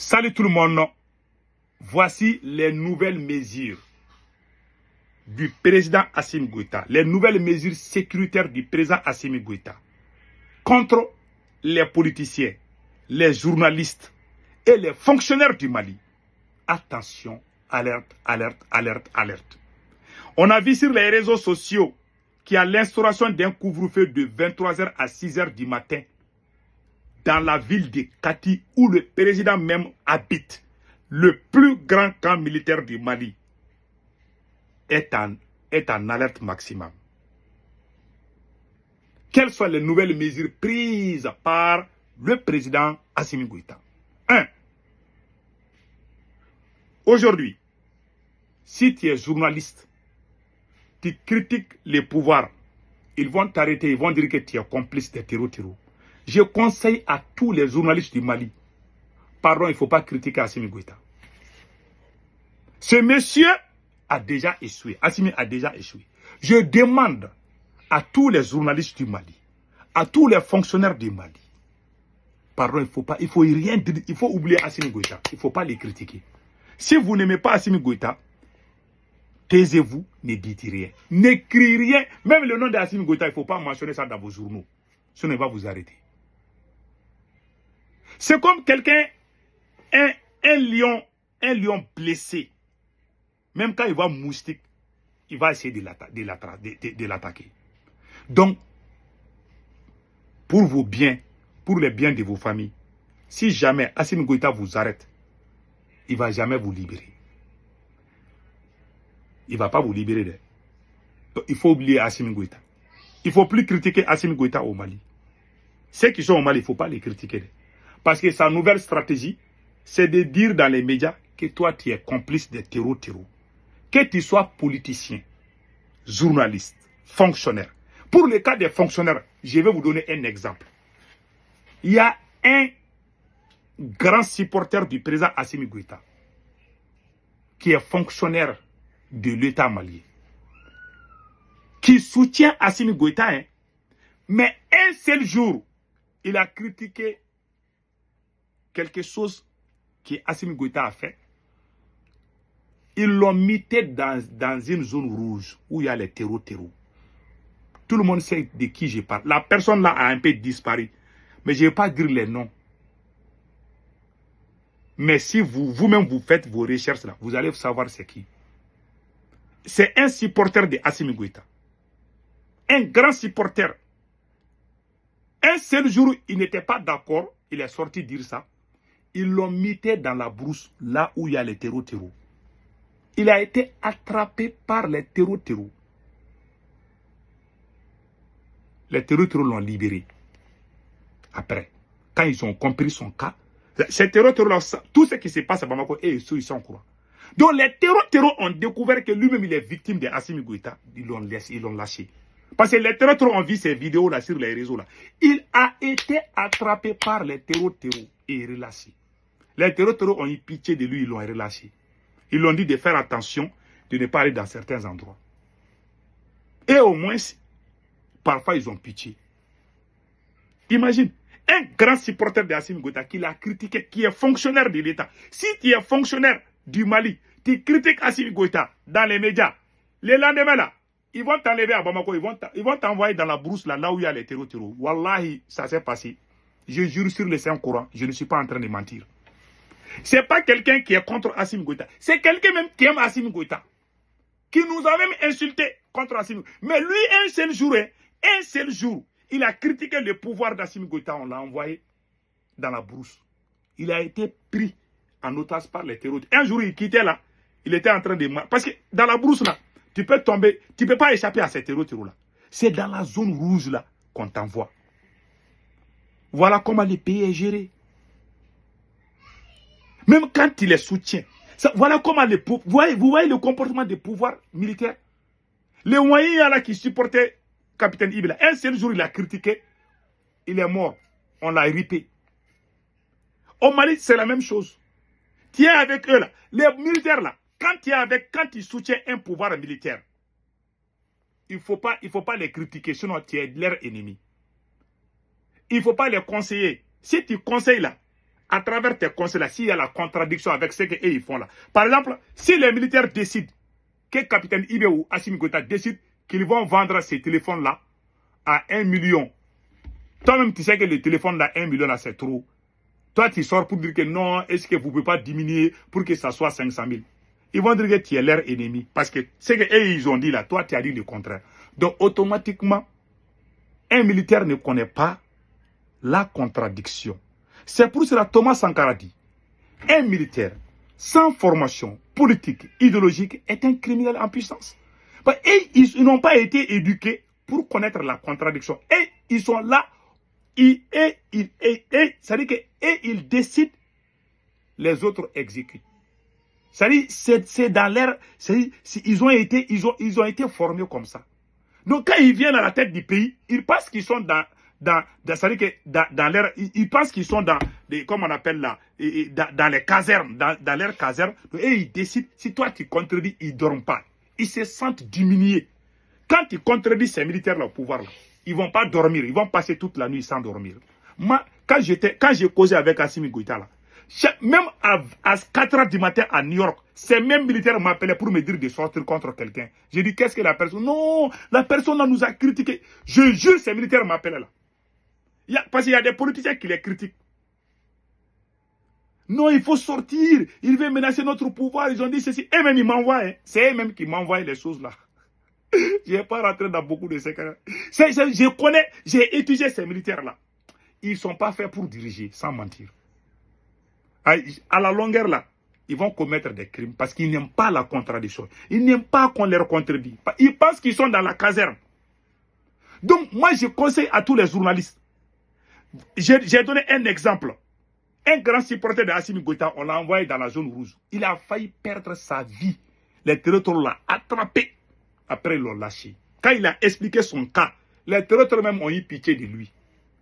Salut tout le monde. Voici les nouvelles mesures du président Assimi Goïta. Les nouvelles mesures sécuritaires du président Assimi Goïta contre les politiciens, les journalistes et les fonctionnaires du Mali. Attention, alerte, alerte, alerte, alerte. On a vu sur les réseaux sociaux qu'il y a l'instauration d'un couvre-feu de 23h à 6h du matin dans la ville de Kati où le président même habite. Le plus grand camp militaire du Mali est en alerte maximum. Quelles sont les nouvelles mesures prises par le président Assimi Goïta? 1. Aujourd'hui, si tu es journaliste, tu critiques les pouvoirs, ils vont t'arrêter, ils vont dire que tu es complice des terreaux. Je conseille à tous les journalistes du Mali, pardon, il ne faut pas critiquer Assimi Goïta. Ce monsieur a déjà échoué. Assimi a déjà échoué. Je demande à tous les journalistes du Mali, à tous les fonctionnaires du Mali, pardon, il faut rien dire, il faut oublier Assimi Goïta. Il ne faut pas les critiquer. Si vous n'aimez pas Assimi Goïta, taisez-vous, ne dites rien. N'écrivez rien. Même le nom d'Assimi Goïta, il ne faut pas mentionner ça dans vos journaux. Sinon, il va vous arrêter. C'est comme quelqu'un, un lion blessé. Même quand il va moustique, il va essayer de l'attaquer. Donc, pour vos biens, pour les biens de vos familles, si jamais Assimi Goïta vous arrête, il ne va jamais vous libérer. Il ne va pas vous libérer. Donc, il faut oublier Assimi Goïta. Il ne faut plus critiquer Assimi Goïta au Mali. Ceux qui sont au Mali, il ne faut pas les critiquer. Parce que sa nouvelle stratégie, c'est de dire dans les médias que toi, tu es complice des terreaux. Que tu sois politicien, journaliste, fonctionnaire. Pour le cas des fonctionnaires, je vais vous donner un exemple. Il y a un grand supporter du président Assimi Goïta qui est fonctionnaire de l'État malien, qui soutient Assimi Goïta, hein, mais un seul jour, il a critiqué quelque chose que Assimi Goïta a fait. Ils l'ont mis dans une zone rouge où il y a les terreaux. Tout le monde sait de qui je parle. La personne là a un peu disparu. Mais je ne vais pas dire les noms. Mais si vous-même vous faites vos recherches là, vous allez savoir c'est qui. C'est un supporter de Assimi Goïta. Un grand supporter. Un seul jour, il n'était pas d'accord. Il est sorti dire ça. Ils l'ont mis dans la brousse, là où il y a les terreaux. Il a été attrapé par les terreaux. Les terreaux l'ont libéré. Après, quand ils ont compris son cas, ces terreaux-là, tout ce qui se passe à Bamako, ils sont au courant. Donc les terreaux ont découvert que lui-même il est victime de Assimi Goïta. Ils l'ont lâché. Parce que les terreaux ont vu ces vidéos-là sur les réseaux-là. Il a été attrapé par les terreaux et relâché. Les terreaux ont eu pitié de lui, ils l'ont relâché. Ils l'ont dit de faire attention, de ne pas aller dans certains endroits. Et au moins, parfois ils ont pitié. Imagine, un grand supporter de Assimi Goïta qui l'a critiqué, qui est fonctionnaire de l'État. Si tu es fonctionnaire du Mali, tu critiques Assimi Goïta dans les médias, le lendemain là, ils vont t'enlever à Bamako, ils vont t'envoyer dans la brousse là où il y a les terreaux. Wallahi, ça s'est passé. Je jure sur le Saint-Coran, je ne suis pas en train de mentir. Ce n'est pas quelqu'un qui est contre Assimi Goïta. C'est quelqu'un même qui aime Assimi Goïta. Qui nous a même insulté contre Assimi Goïta. Mais lui, un seul jour, il a critiqué le pouvoir d'Assimi Goïta. On l'a envoyé dans la brousse. Il a été pris en otage par les terroristes. Un jour, il quittait là. Il était en train de... Parce que dans la brousse là, tu peux tomber. Tu ne peux pas échapper à ces terroristes là. C'est dans la zone rouge là qu'on t'envoie. Voilà comment le pays est géré. Même quand il les soutient. Voilà comment vous voyez le comportement des pouvoirs militaires. Les moyens là qui supportaient capitaine Ibila. Un seul jour, il a critiqué. Il est mort. On l'a ripé. Au Mali, c'est la même chose. Tu es avec eux là. Les militaires là. Quand ils soutiennent un pouvoir militaire, il ne faut pas les critiquer, sinon tu es leur ennemi. Il ne faut pas les conseiller. Si tu conseilles là, à travers tes conseils là, s'il y a la contradiction avec ce qu'ils ils font là. Par exemple, si les militaires décident, que capitaine Ibe ou Assimi Goïta décident qu'ils vont vendre ces téléphones-là à 1 million. Toi-même, tu sais que le téléphone là, 1 million là, c'est trop. Toi, tu sors pour dire que non, est-ce que vous ne pouvez pas diminuer pour que ça soit 500 000. Ils vont dire que tu es leur ennemi. Parce que ce qu'ils ont dit là, toi, tu as dit le contraire. Donc, automatiquement, un militaire ne connaît pas la contradiction. C'est pour cela que Thomas Sankara dit, un militaire sans formation politique, idéologique, est un criminel en puissance. Et ils n'ont pas été éduqués pour connaître la contradiction. Et ils sont là, c'est-à-dire qu'ils décident, les autres exécutent. C'est-à-dire, c'est dans l'air, ils ont été formés comme ça. Donc quand ils viennent à la tête du pays, ils pensent qu'ils sont dans l'air, ils pensent qu'ils sont dans, comme on appelle là, dans les casernes, dans leur caserne, et ils décident, si toi tu contredis, ils ne dorment pas. Ils se sentent diminués. Quand ils contredisent ces militaires-là au pouvoir, là, ils ne vont pas dormir, ils vont passer toute la nuit sans dormir. Moi, quand j'ai causé avec Assimi Goïta, là, même à 4 h du matin à New York, ces mêmes militaires m'appelaient pour me dire de sortir contre quelqu'un. J'ai dit, qu'est-ce que la personne... Non, la personne là nous a critiqué. Je jure, ces militaires m'appelaient là. Parce qu'il y a des politiciens qui les critiquent. Non, il faut sortir. Il veut menacer notre pouvoir. Ils ont dit ceci. Et même ils m'envoient. Hein. C'est eux-mêmes qui m'envoient les choses là. Je n'ai pas rentré dans beaucoup de secrets. Je connais, j'ai étudié ces militaires là. Ils ne sont pas faits pour diriger, sans mentir. À la longueur là, ils vont commettre des crimes parce qu'ils n'aiment pas la contradiction. Ils n'aiment pas qu'on leur contredit. Ils pensent qu'ils sont dans la caserne. Donc moi je conseille à tous les journalistes. J'ai donné un exemple. Un grand supporter de Assimi Goïta, on l'a envoyé dans la zone rouge. Il a failli perdre sa vie. Les terroristes l'ont attrapé. Après, ils l'ont lâché. Quand il a expliqué son cas, les terroristes même ont eu pitié de lui.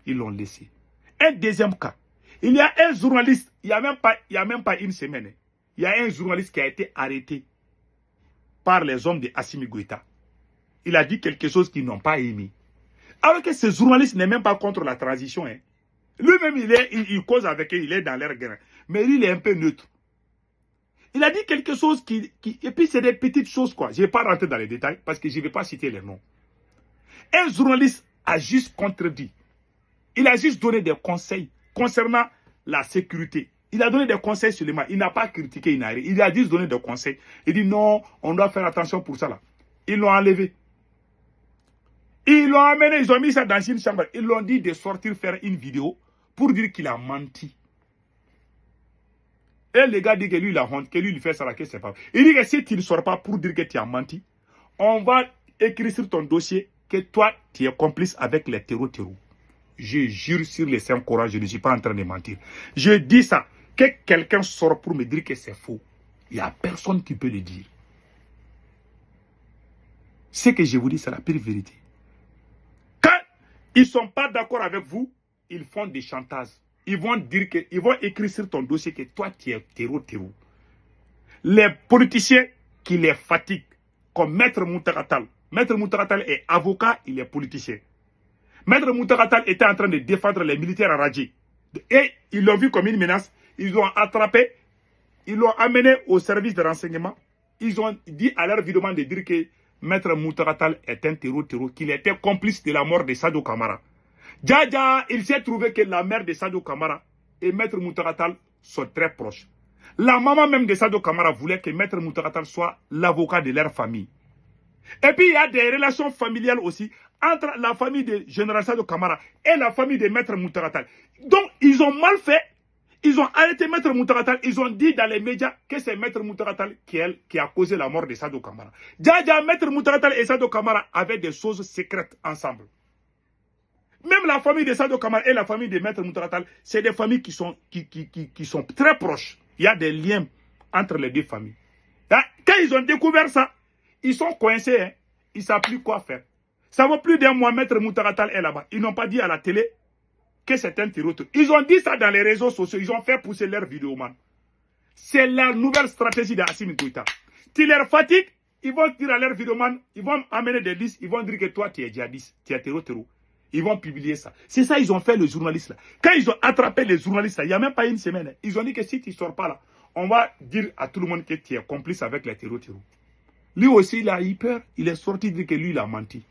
Ils l'ont laissé. Un deuxième cas. Il y a un journaliste, il n'y a même pas une semaine. Il y a un journaliste qui a été arrêté par les hommes de Assimi Goïta. Il a dit quelque chose qu'ils n'ont pas aimé. Alors que ce journaliste n'est même pas contre la transition. Hein. Lui-même, il cause avec eux, il est dans leur guerre. Mais lui, il est un peu neutre. Il a dit quelque chose et puis c'est des petites choses, quoi. Je ne vais pas rentrer dans les détails parce que je ne vais pas citer les noms. Un journaliste a juste contredit. Il a juste donné des conseils concernant la sécurité. Il a donné des conseils sur les mains. Il n'a pas critiqué, il a juste donné des conseils. Il dit non, on doit faire attention pour ça là. Ils l'ont enlevé. Ils l'ont amené, ils ont mis ça dans une chambre. Ils l'ont dit de sortir faire une vidéo pour dire qu'il a menti. Et les gars disent que lui, il a honte, que lui, il fait ça là, que c'est pas. Il dit que si tu ne sors pas pour dire que tu as menti, on va écrire sur ton dossier que toi, tu es complice avec les terreaux. Je jure sur les Saint Coran, je ne suis pas en train de mentir. Je dis ça, que quelqu'un sort pour me dire que c'est faux. Il n'y a personne qui peut le dire. Ce que je vous dis, c'est la pire vérité. Quand ils ne sont pas d'accord avec vous, ils font des chantages. Ils vont dire que, ils vont écrire sur ton dossier que toi, tu es terreau. Les politiciens qui les fatiguent, comme Maître Moutaratal. Maître Moutaratal est avocat, il est politicien. Maître Moutaratal était en train de défendre les militaires à Radji. Et ils l'ont vu comme une menace. Ils l'ont attrapé. Ils l'ont amené au service de renseignement. Ils ont dit à leur vidéo de dire que Maître Moutaratal est un terreau, qu'il était complice de la mort de Sadio Kamara. Djadja, il s'est trouvé que la mère de Sadio Kamara et Maître Moutaratal sont très proches. La maman même de Sadio Kamara voulait que Maître Moutaratal soit l'avocat de leur famille. Et puis il y a des relations familiales aussi entre la famille de Général Sadio Kamara et la famille de Maître Moutaratal. Donc ils ont mal fait. Ils ont arrêté Maître Moutaratal. Ils ont dit dans les médias que c'est Maître Moutaratal qui a causé la mort de Sadio Kamara. Djadja, Maître Moutaratal et Sadio Kamara avaient des choses secrètes ensemble. Même la famille de Sadio Kamara et la famille de Maître Moutaratal, c'est des familles qui sont très proches. Il y a des liens entre les deux familles. Quand ils ont découvert ça, ils sont coincés. Hein. Ils ne savent plus quoi faire. Ça vaut plus d'un mois, Maître Moutaratal est là-bas. Ils n'ont pas dit à la télé que c'est un terroriste. Ils ont dit ça dans les réseaux sociaux. Ils ont fait pousser leur vidéo, man. C'est la nouvelle stratégie d'Assimi Goïta. Tu leur fatigues, ils vont dire à leur vidéoman, ils vont amener des listes, ils vont dire que toi, tu es djihadiste, tu es terroriste. Ils vont publier ça. C'est ça ils ont fait les journalistes là. Quand ils ont attrapé les journalistes là, il n'y a même pas une semaine, ils ont dit que si tu ne sors pas là, on va dire à tout le monde que tu es complice avec les terreaux. Lui aussi, il a eu peur. Il est sorti dire que lui, il a menti.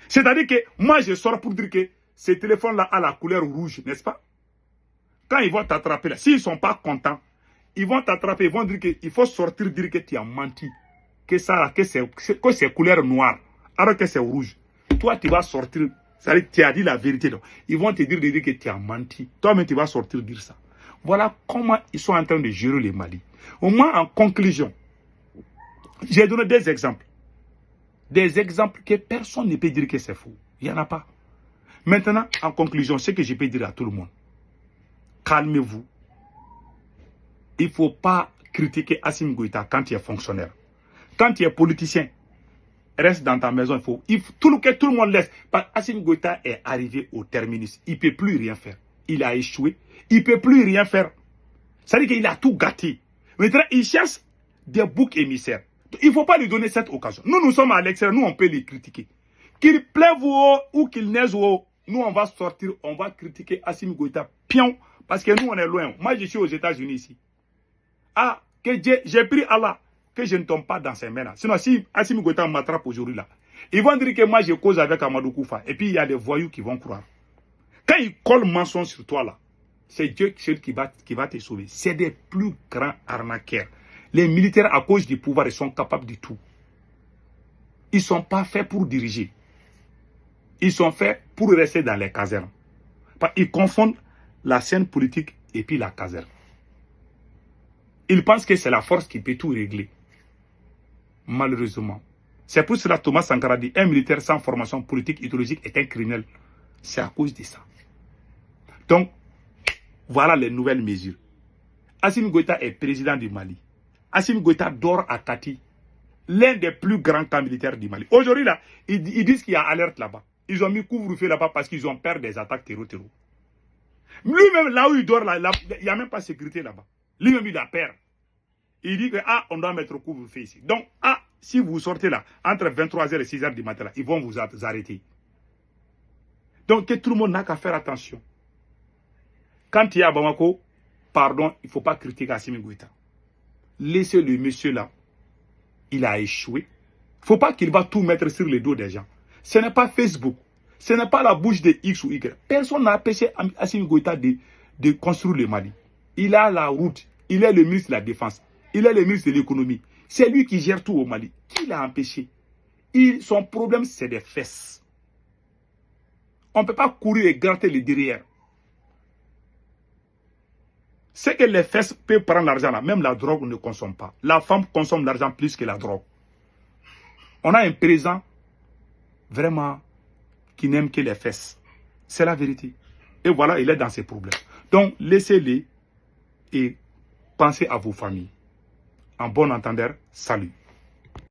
C'est-à-dire que moi, je sors pour dire que ce téléphone-là a la couleur rouge, n'est-ce pas? Quand ils vont t'attraper là, s'ils ne sont pas contents, ils vont t'attraper, ils vont dire qu'il faut sortir, dire que tu as menti. Que c'est couleur noire, alors que c'est rouge. Toi, tu vas sortir, c'est-à-dire que tu as dit la vérité. Donc. Ils vont te dire que tu as menti. Toi-même, tu vas sortir dire ça. Voilà comment ils sont en train de gérer le Mali. Au moins, en conclusion, j'ai donné des exemples. Des exemples que personne ne peut dire que c'est faux. Il n'y en a pas. Maintenant, en conclusion, ce que je peux dire à tout le monde, calmez-vous. Il ne faut pas critiquer Assimi Goïta quand tu es fonctionnaire. Quand tu es politicien, reste dans ta maison. Tout le monde laisse. Assimi Goïta est arrivé au terminus. Il ne peut plus rien faire. Il a échoué. Il ne peut plus rien faire. C'est-à-dire qu'il a tout gâté. Maintenant, il cherche des boucs émissaires. Il ne faut pas lui donner cette occasion. Nous sommes à l'extérieur. Nous, on peut les critiquer. Qu'il pleuve ou qu'il neige ou nous, on va sortir, on va critiquer Assimi Goïta. Pion. Parce que nous, on est loin. Moi, je suis aux États-Unis ici. Ah, que j'ai pris Allah, que je ne tombe pas dans ses mains là. Sinon, si Assimi Goïta m'attrape aujourd'hui là, ils vont dire que moi, je cause avec Amadou Koufa. Et puis, il y a des voyous qui vont croire. Quand ils collent mensonge sur toi là, c'est Dieu qui va te sauver. C'est des plus grands arnaqueurs. Les militaires, à cause du pouvoir, ils sont capables de tout. Ils ne sont pas faits pour diriger. Ils sont faits pour rester dans les casernes. Ils confondent la scène politique et puis la caserne. Ils pensent que c'est la force qui peut tout régler. Malheureusement. C'est pour cela que Thomas Sankara dit un militaire sans formation politique idéologique est un criminel. C'est à cause de ça. Donc, voilà les nouvelles mesures. Assimi Goïta est président du Mali. Assimi Goïta dort à Kati, l'un des plus grands camps militaires du Mali. Aujourd'hui, là, ils disent qu'il y a alerte là-bas. Ils ont mis couvre-feu là-bas parce qu'ils ont peur des attaques terror. Lui-même, là où il dort, là, il n'y a même pas de sécurité là-bas. Lui-même, il a peur. Il dit que, on doit mettre couvre-feu ici. Donc, si vous sortez là, entre 23h et 6h du matin, là, ils vont vous arrêter. Donc, que tout le monde n'a qu'à faire attention. Quand il y a à Bamako, pardon, il ne faut pas critiquer Assimi Goïta. Laissez le monsieur là. Il a échoué. Il ne faut pas qu'il va tout mettre sur le dos des gens. Ce n'est pas Facebook. Ce n'est pas la bouche de X ou Y. Personne n'a empêché Assimi Goïta de construire le Mali. Il a la route. Il est le ministre de la Défense. Il est le ministre de l'Économie. C'est lui qui gère tout au Mali. Qui l'a empêché? Son problème, c'est des fesses. On ne peut pas courir et gratter les derrière. C'est que les fesses peuvent prendre l'argent là. Même la drogue ne consomme pas. La femme consomme l'argent plus que la drogue. On a un président vraiment qui n'aime que les fesses. C'est la vérité. Et voilà, il est dans ses problèmes. Donc, laissez-les et pensez à vos familles. En bon entendeur, salut.